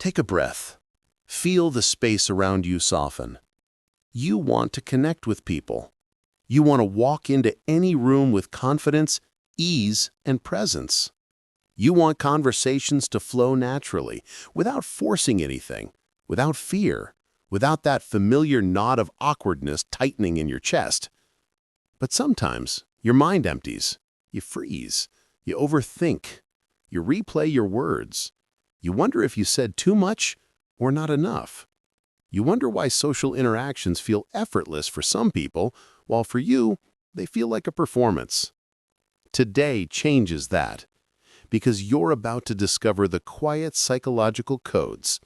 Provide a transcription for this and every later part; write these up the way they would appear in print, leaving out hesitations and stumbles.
Take a breath. Feel the space around you soften. You want to connect with people. You want to walk into any room with confidence, ease, and presence. You want conversations to flow naturally, without forcing anything, without fear, without that familiar knot of awkwardness tightening in your chest. But sometimes your mind empties, you freeze, you overthink, you replay your words. You wonder if you said too much or not enough. You wonder why social interactions feel effortless for some people, while for you, they feel like a performance. Today changes that, because you're about to discover the quiet psychological codes,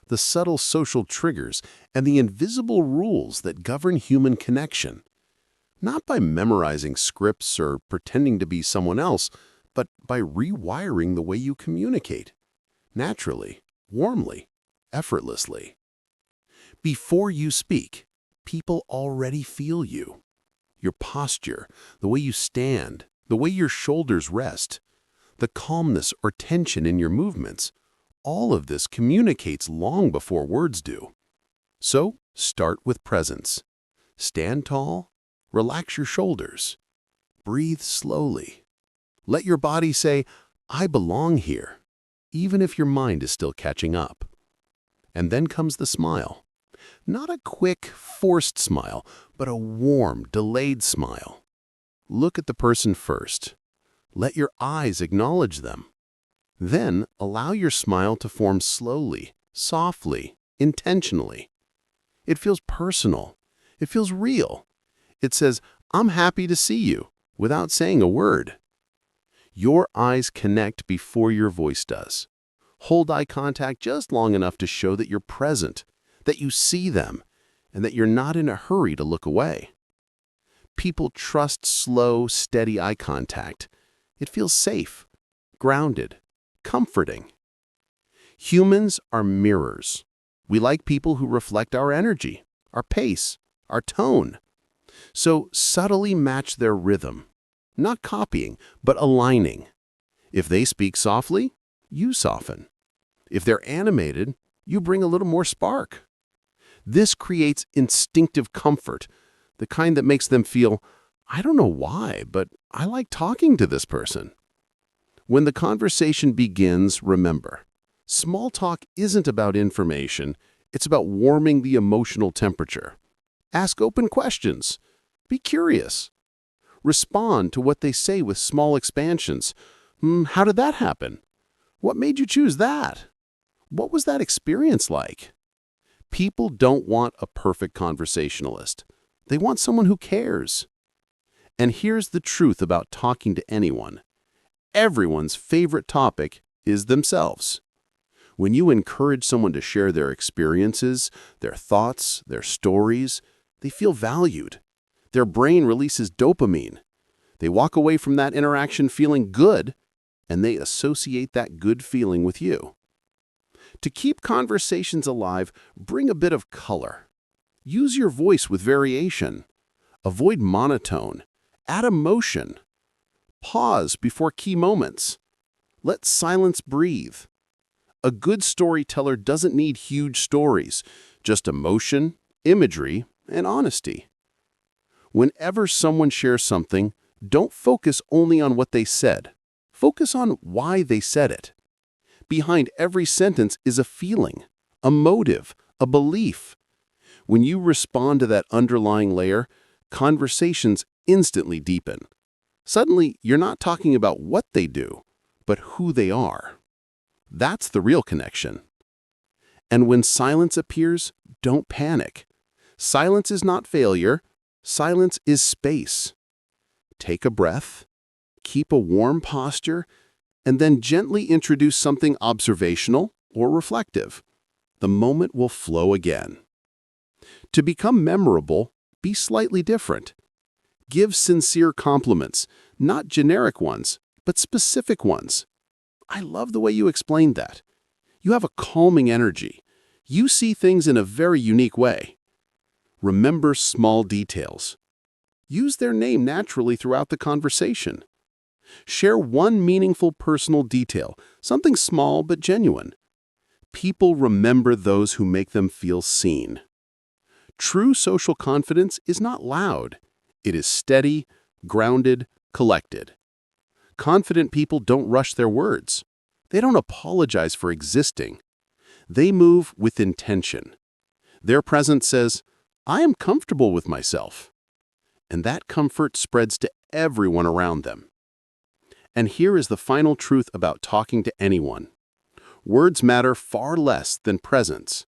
the subtle social triggers, and the invisible rules that govern human connection. Not by memorizing scripts or pretending to be someone else, but by rewiring the way you communicate. Naturally, warmly, effortlessly. Before you speak, people already feel you. Your posture, the way you stand, the way your shoulders rest, the calmness or tension in your movements, all of this communicates long before words do. So, start with presence. Stand tall, relax your shoulders, breathe slowly. Let your body say, "I belong here," even if your mind is still catching up. And then comes the smile. Not a quick, forced smile, but a warm, delayed smile. Look at the person first. Let your eyes acknowledge them. Then allow your smile to form slowly, softly, intentionally. It feels personal. It feels real. It says, "I'm happy to see you," without saying a word. Your eyes connect before your voice does. Hold eye contact just long enough to show that you're present, that you see them, and that you're not in a hurry to look away. People trust slow, steady eye contact. It feels safe, grounded, comforting. Humans are mirrors. We like people who reflect our energy, our pace, our tone. So subtly match their rhythm, not copying, but aligning. If they speak softly, you soften. If they're animated, you bring a little more spark. This creates instinctive comfort, the kind that makes them feel, "I don't know why, but I like talking to this person." When the conversation begins, remember, small talk isn't about information, it's about warming the emotional temperature. Ask open questions. Be curious. Respond to what they say with small expansions. How did that happen? What made you choose that? What was that experience like? People don't want a perfect conversationalist. They want someone who cares. And here's the truth about talking to anyone. Everyone's favorite topic is themselves. When you encourage someone to share their experiences, their thoughts, their stories, they feel valued. Their brain releases dopamine. They walk away from that interaction feeling good, and they associate that good feeling with you. To keep conversations alive, bring a bit of color. Use your voice with variation. Avoid monotone. Add emotion. Pause before key moments. Let silence breathe. A good storyteller doesn't need huge stories, just emotion, imagery, and honesty. Whenever someone shares something, don't focus only on what they said. Focus on why they said it. Behind every sentence is a feeling, a motive, a belief. When you respond to that underlying layer, conversations instantly deepen. Suddenly, you're not talking about what they do, but who they are. That's the real connection. And when silence appears, don't panic. Silence is not failure. Silence is space. Take a breath, keep a warm posture, and then gently introduce something observational or reflective. The moment will flow again. To become memorable, be slightly different. Give sincere compliments, not generic ones, but specific ones. "I love the way you explained that. You have a calming energy. You see things in a very unique way." Remember small details. Use their name naturally throughout the conversation. Share one meaningful personal detail, something small but genuine. People remember those who make them feel seen. True social confidence is not loud. It is steady, grounded, collected. Confident people don't rush their words. They don't apologize for existing. They move with intention. Their presence says, "I am comfortable with myself." And that comfort spreads to everyone around them. And here is the final truth about talking to anyone. Words matter far less than presence.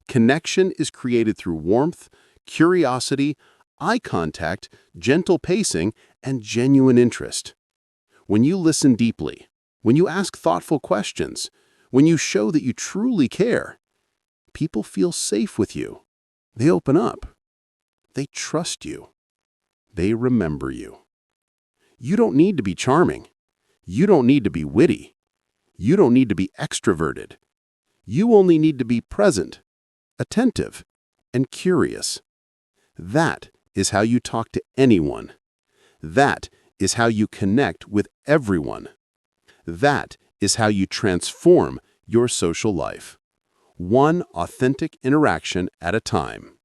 Connection is created through warmth, curiosity, eye contact, gentle pacing, and genuine interest. When you listen deeply, when you ask thoughtful questions, when you show that you truly care, people feel safe with you. They open up. They trust you. They remember you. You don't need to be charming. You don't need to be witty. You don't need to be extroverted. You only need to be present, attentive, and curious. That is how you talk to anyone. That is how you connect with everyone. That is how you transform your social life. One authentic interaction at a time.